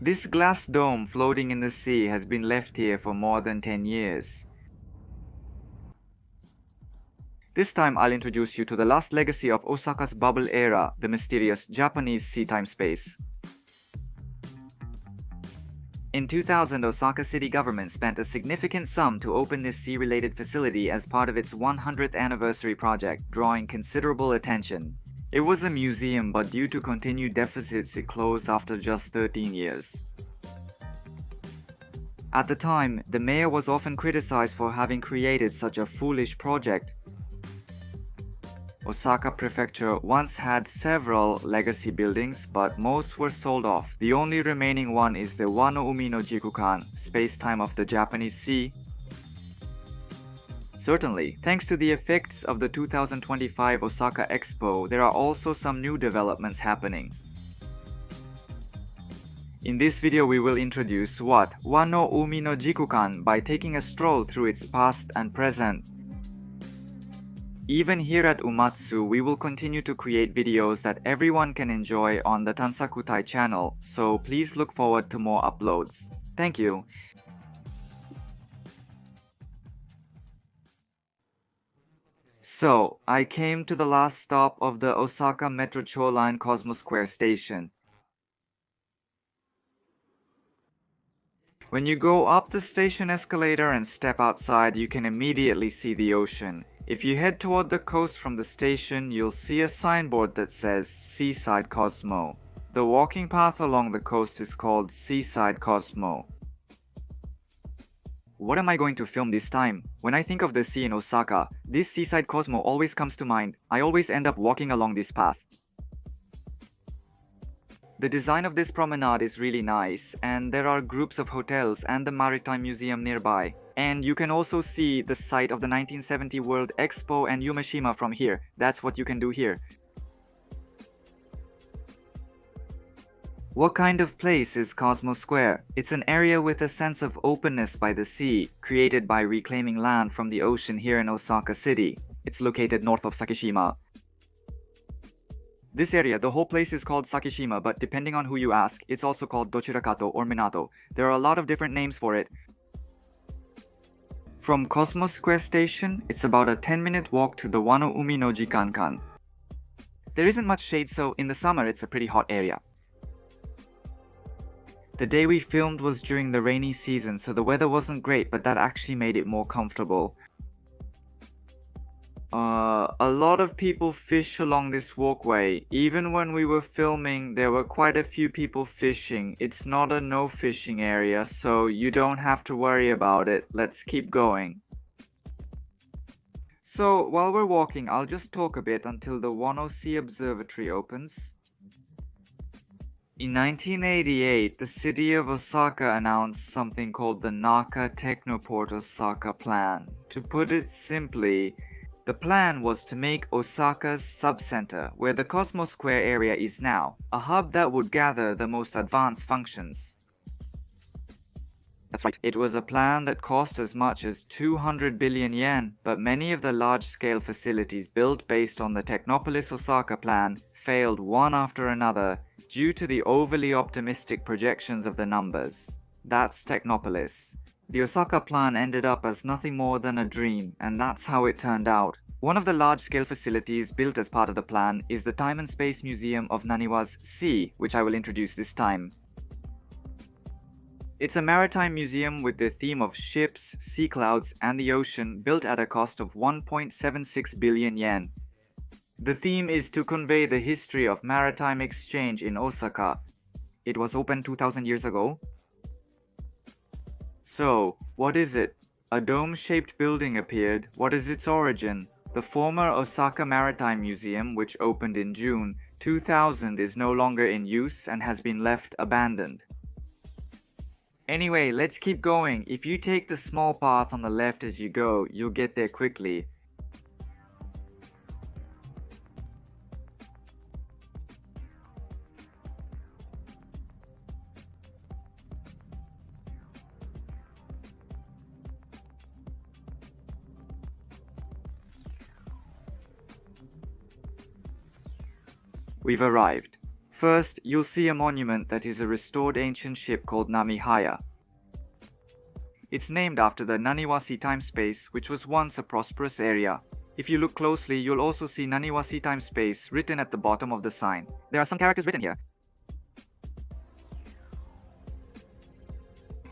This glass dome floating in the sea has been left here for more than 10 years. This time I'll introduce you to the last legacy of Osaka's bubble era, the mysterious Japanese sea-time space. In 2000, Osaka city government spent a significant sum to open this sea-related facility as part of its 100th anniversary project, drawing considerable attention. It was a museum, but due to continued deficits, it closed after just 13 years. At the time, the mayor was often criticized for having created such a foolish project. Osaka Prefecture once had several legacy buildings, but most were sold off. The only remaining one is the Wano Umi no Jikukan, space-time of the Japanese Sea. Certainly, thanks to the effects of the 2025 Osaka Expo, there are also some new developments happening. In this video we will introduce what? Wano Umi no Jikukan by taking a stroll through its past and present. Even here at Umatsu, we will continue to create videos that everyone can enjoy on the Tansakutai channel, so please look forward to more uploads. Thank you! So, I came to the last stop of the Osaka Metro Cho Line Cosmosquare station. When you go up the station escalator and step outside, you can immediately see the ocean. If you head toward the coast from the station, you'll see a signboard that says Seaside Cosmo. The walking path along the coast is called Seaside Cosmo. What am I going to film this time? When I think of the sea in Osaka, this Seaside Cosmo always comes to mind. I always end up walking along this path. The design of this promenade is really nice, and there are groups of hotels and the Maritime Museum nearby. And you can also see the site of the 1970 World Expo and Yumeshima from here. That's what you can do here. What kind of place is Cosmosquare? It's an area with a sense of openness by the sea, created by reclaiming land from the ocean here in Osaka City. It's located north of Sakishima. This area, the whole place is called Sakishima, but depending on who you ask, it's also called Dochirakato or Minato. There are a lot of different names for it. From Cosmosquare Station, it's about a 10-minute walk to the Wano Umi no Jikankan. There isn't much shade, so in the summer it's a pretty hot area. The day we filmed was during the rainy season, so the weather wasn't great, but that actually made it more comfortable. A lot of people fish along this walkway. Even when we were filming, there were quite a few people fishing. It's not a no fishing area, so you don't have to worry about it. Let's keep going. So, while we're walking, I'll just talk a bit until the Wano Sea Observatory opens. In 1988, the city of Osaka announced something called the Naka Technoport Osaka Plan. To put it simply, the plan was to make Osaka's subcenter, where the Cosmosquare area is now, a hub that would gather the most advanced functions. That's right, it was a plan that cost as much as 200 billion yen, but many of the large-scale facilities built based on the Technopolis Osaka plan failed one after another due to the overly optimistic projections of the numbers. That's Technopolis. The Osaka plan ended up as nothing more than a dream, and that's how it turned out. One of the large-scale facilities built as part of the plan is the Time and Space Museum of Naniwa's Sea, which I will introduce this time. It's a maritime museum with the theme of ships, sea clouds, and the ocean, built at a cost of 1.76 billion yen. The theme is to convey the history of maritime exchange in Osaka. It was opened 2000 years ago. So, what is it? A dome-shaped building appeared. What is its origin? The former Osaka Maritime Museum, which opened in June 2000, is no longer in use and has been left abandoned. Anyway, let's keep going. If you take the small path on the left as you go, you'll get there quickly. We've arrived. First, you'll see a monument that is a restored ancient ship called Namihaya. It's named after the Naniwasi time space, which was once a prosperous area. If you look closely, you'll also see Naniwasi time space written at the bottom of the sign. There are some characters written here.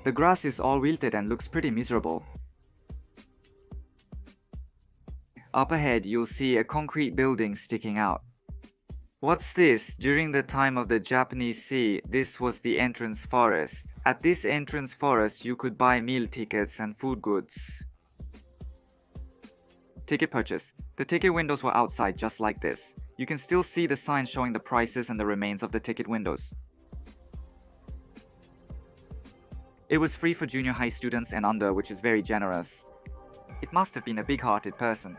The grass is all wilted and looks pretty miserable. Up ahead, you'll see a concrete building sticking out. What's this? During the time of the Japanese Sea, this was the entrance forest. At this entrance forest, you could buy meal tickets and food goods. Ticket purchase. The ticket windows were outside just like this. You can still see the signs showing the prices and the remains of the ticket windows. It was free for junior high students and under, which is very generous. It must have been a big-hearted person.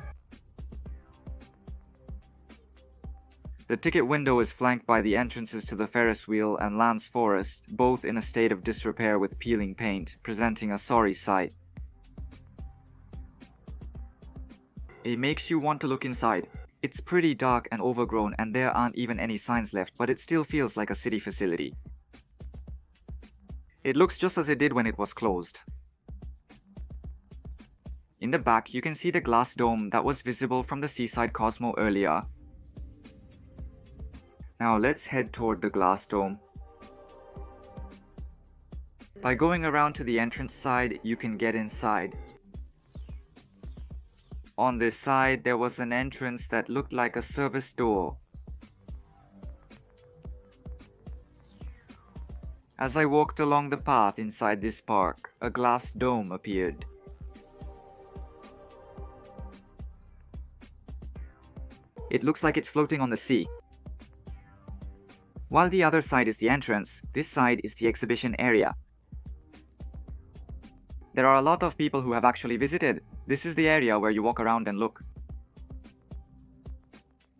The ticket window is flanked by the entrances to the Ferris wheel and Lance Forest, both in a state of disrepair with peeling paint, presenting a sorry sight. It makes you want to look inside. It's pretty dark and overgrown and there aren't even any signs left, but it still feels like a city facility. It looks just as it did when it was closed. In the back, you can see the glass dome that was visible from the seaside Cosmo earlier. Now let's head toward the glass dome. By going around to the entrance side, you can get inside. On this side, there was an entrance that looked like a service door. As I walked along the path inside this park, a glass dome appeared. It looks like it's floating on the sea. While the other side is the entrance, this side is the exhibition area. There are a lot of people who have actually visited. This is the area where you walk around and look.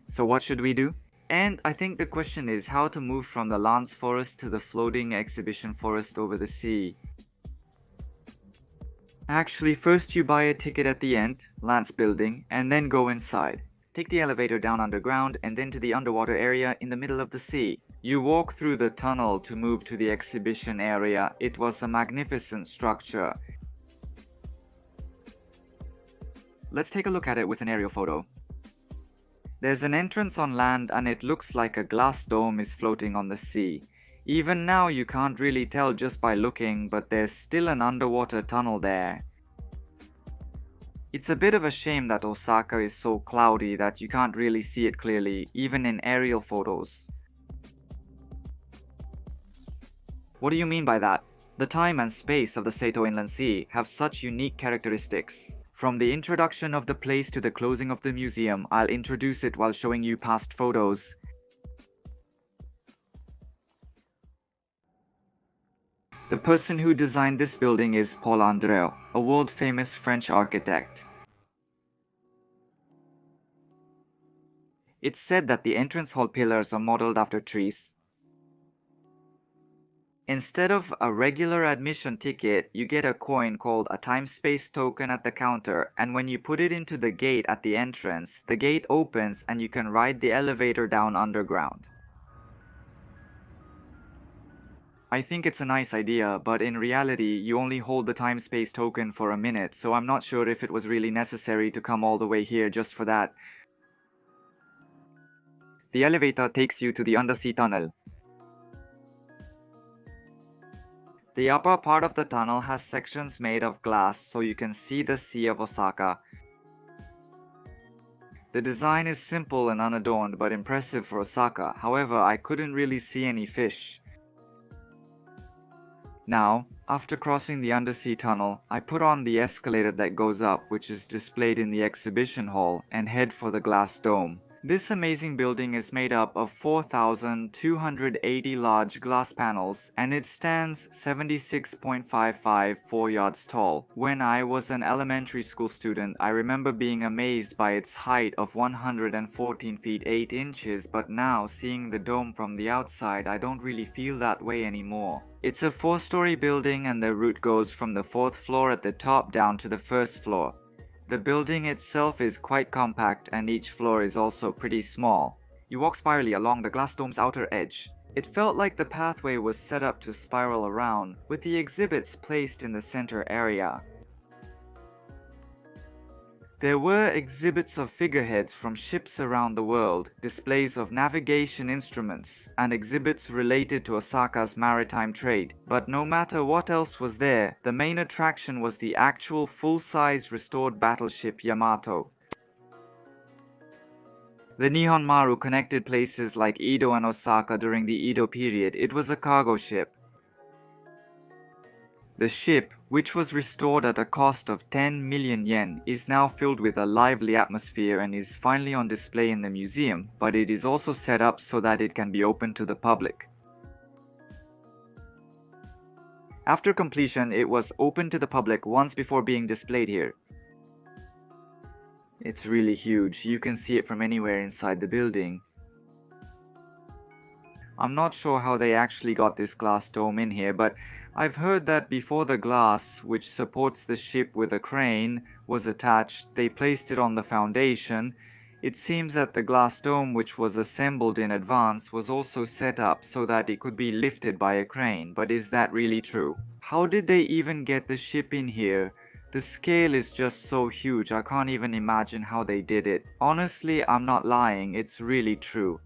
So what should we do? And I think the question is how to move from the Lance Forest to the floating exhibition forest over the sea. Actually, first you buy a ticket at the end, Lance Building, and then go inside. Take the elevator down underground and then to the underwater area in the middle of the sea. You walk through the tunnel to move to the exhibition area. It was a magnificent structure. Let's take a look at it with an aerial photo. There's an entrance on land and it looks like a glass dome is floating on the sea. Even now you can't really tell just by looking, but there's still an underwater tunnel there. It's a bit of a shame that Osaka is so cloudy that you can't really see it clearly, even in aerial photos. What do you mean by that? The time and space of the Seto Inland Sea have such unique characteristics. From the introduction of the place to the closing of the museum, I'll introduce it while showing you past photos. The person who designed this building is Paul Andreu, a world-famous French architect. It's said that the entrance hall pillars are modeled after trees. Instead of a regular admission ticket, you get a coin called a time-space token at the counter, and when you put it into the gate at the entrance, the gate opens and you can ride the elevator down underground. I think it's a nice idea, but in reality, you only hold the time-space token for a minute, so I'm not sure if it was really necessary to come all the way here just for that. The elevator takes you to the undersea tunnel. The upper part of the tunnel has sections made of glass so you can see the Sea of Osaka. The design is simple and unadorned but impressive for Osaka, however I couldn't really see any fish. Now, after crossing the undersea tunnel, I put on the escalator that goes up, which is displayed in the exhibition hall, and head for the glass dome. This amazing building is made up of 4,280 large glass panels and it stands 76.55 yards tall. When I was an elementary school student, I remember being amazed by its height of 114 feet 8 inches, but now seeing the dome from the outside, I don't really feel that way anymore. It's a 4-story building and the route goes from the 4th floor at the top down to the 1st floor. The building itself is quite compact and each floor is also pretty small. You walk spirally along the glass dome's outer edge. It felt like the pathway was set up to spiral around, with the exhibits placed in the center area. There were exhibits of figureheads from ships around the world, displays of navigation instruments, and exhibits related to Osaka's maritime trade. But no matter what else was there, the main attraction was the actual full-size restored battleship Yamato. The Nihon Maru connected places like Edo and Osaka during the Edo period. It was a cargo ship. The ship, which was restored at a cost of 10 million yen, is now filled with a lively atmosphere and is finally on display in the museum, but it is also set up so that it can be open to the public. After completion, it was open to the public once before being displayed here. It's really huge. You can see it from anywhere inside the building. I'm not sure how they actually got this glass dome in here, but I've heard that before the glass, which supports the ship with a crane, was attached, they placed it on the foundation. It seems that the glass dome, which was assembled in advance, was also set up so that it could be lifted by a crane, but is that really true? How did they even get the ship in here? The scale is just so huge, I can't even imagine how they did it. Honestly, I'm not lying, it's really true.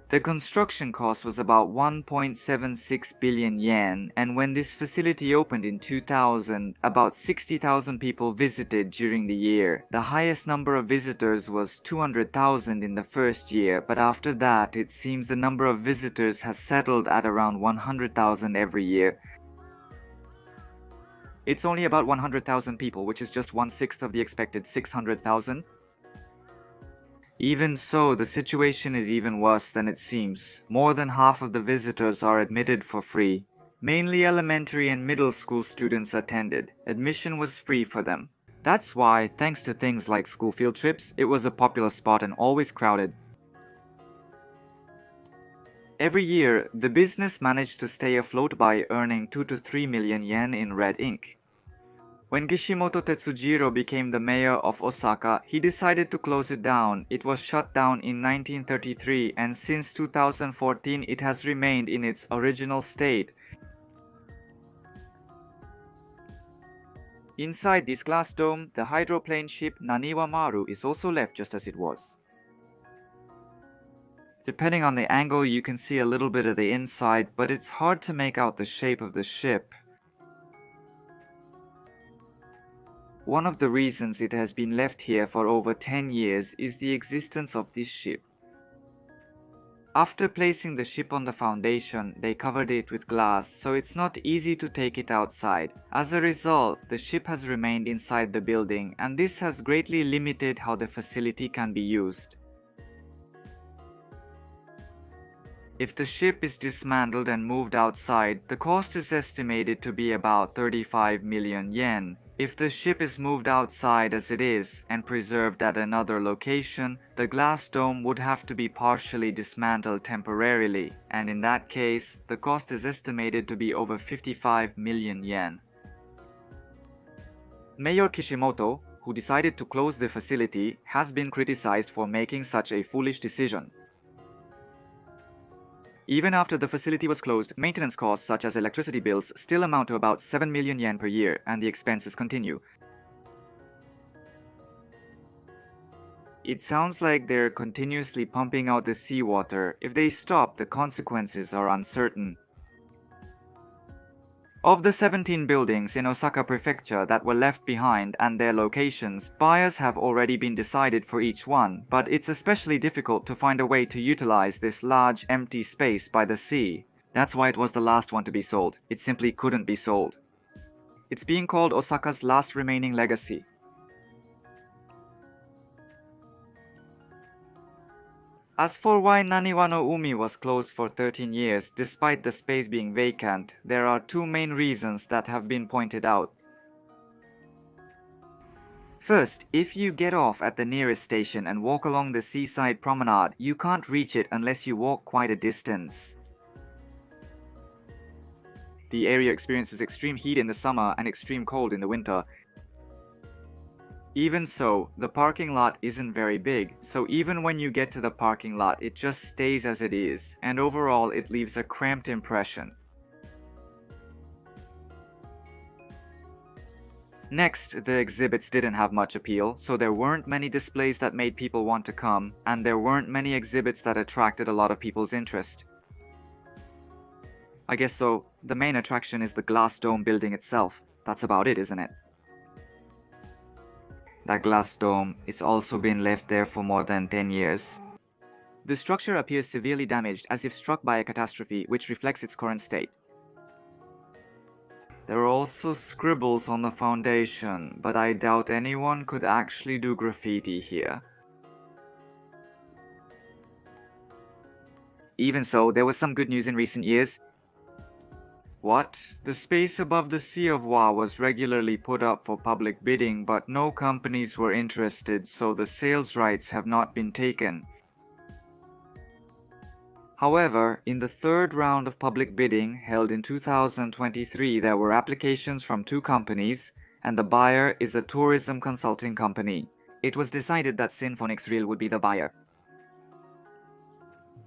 The construction cost was about 1.76 billion yen, and when this facility opened in 2000, about 60,000 people visited during the year. The highest number of visitors was 200,000 in the first year, but after that, it seems the number of visitors has settled at around 100,000 every year. It's only about 100,000 people, which is just 1/6 of the expected 600,000. Even so, the situation is even worse than it seems. More than half of the visitors are admitted for free. Mainly elementary and middle school students attended. Admission was free for them. That's why, thanks to things like school field trips, it was a popular spot and always crowded. Every year, the business managed to stay afloat by earning 2 to 3 million yen in red ink. When Kishimoto Tetsujiro became the mayor of Osaka, he decided to close it down. It was shut down in 1933, and since 2014 it has remained in its original state. Inside this glass dome, the hydroplane ship Naniwa Maru is also left just as it was. Depending on the angle, you can see a little bit of the inside, but it's hard to make out the shape of the ship. One of the reasons it has been left here for over 10 years is the existence of this ship. After placing the ship on the foundation, they covered it with glass, so it's not easy to take it outside. As a result, the ship has remained inside the building, and this has greatly limited how the facility can be used. If the ship is dismantled and moved outside, the cost is estimated to be about 35 million yen. If the ship is moved outside as it is and preserved at another location, the glass dome would have to be partially dismantled temporarily, and in that case, the cost is estimated to be over 55 million yen. Mayor Kishimoto, who decided to close the facility, has been criticized for making such a foolish decision. Even after the facility was closed, maintenance costs such as electricity bills still amount to about 7 million yen per year, and the expenses continue. It sounds like they're continuously pumping out the seawater. If they stop, the consequences are uncertain. Of the 17 buildings in Osaka Prefecture that were left behind and their locations, buyers have already been decided for each one, but it's especially difficult to find a way to utilize this large empty space by the sea. That's why it was the last one to be sold. It simply couldn't be sold. It's being called Osaka's last remaining legacy. As for why Naniwa no Umi was closed for 13 years despite the space being vacant, there are two main reasons that have been pointed out. First, if you get off at the nearest station and walk along the seaside promenade, you can't reach it unless you walk quite a distance. The area experiences extreme heat in the summer and extreme cold in the winter. Even so, the parking lot isn't very big, so even when you get to the parking lot, it just stays as it is, and overall it leaves a cramped impression. Next, the exhibits didn't have much appeal, so there weren't many displays that made people want to come, and there weren't many exhibits that attracted a lot of people's interest. I guess so, the main attraction is the glass dome building itself. That's about it, isn't it? That glass dome is also been left there for more than 10 years. The structure appears severely damaged, as if struck by a catastrophe, which reflects its current state. There are also scribbles on the foundation, but I doubt anyone could actually do graffiti here. Even so, there was some good news in recent years. What? The space above the Sea of Wa was regularly put up for public bidding, but no companies were interested, so the sales rights have not been taken. However, in the third round of public bidding, held in 2023, there were applications from 2 companies, and the buyer is a tourism consulting company. It was decided that Sinfonix Reel would be the buyer.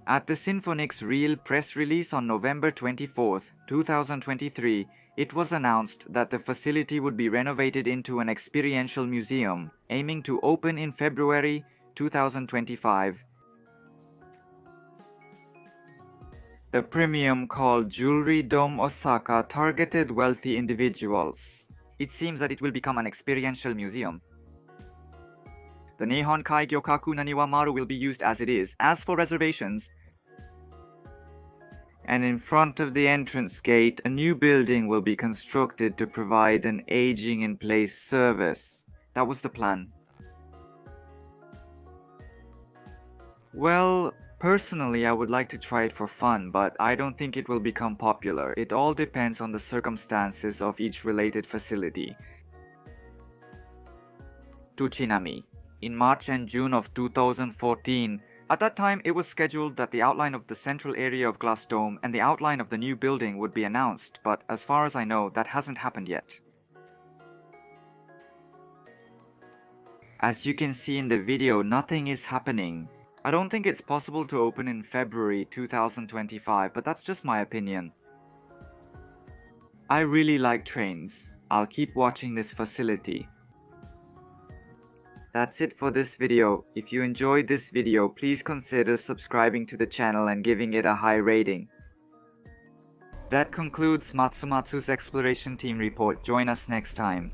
At the Sinfonix Reel press release on November 24, 2023, it was announced that the facility would be renovated into an experiential museum, aiming to open in February 2025. The premium called Jewelry Dome Osaka targeted wealthy individuals. It seems that it will become an experiential museum. The Nihon Kaigyo Kaku Naniwa Maru will be used as it is. As for reservations, and in front of the entrance gate, a new building will be constructed to provide an aging-in-place service. That was the plan. Well, personally, I would like to try it for fun, but I don't think it will become popular. It all depends on the circumstances of each related facility. Tuchinami. In March and June of 2014, at that time it was scheduled that the outline of the central area of Glass Dome and the outline of the new building would be announced, but as far as I know, that hasn't happened yet. As you can see in the video, nothing is happening. I don't think it's possible to open in February 2025, but that's just my opinion. I really like trains. I'll keep watching this facility. That's it for this video. If you enjoyed this video, please consider subscribing to the channel and giving it a high rating. That concludes Matsumatsu's Exploration Team report. Join us next time.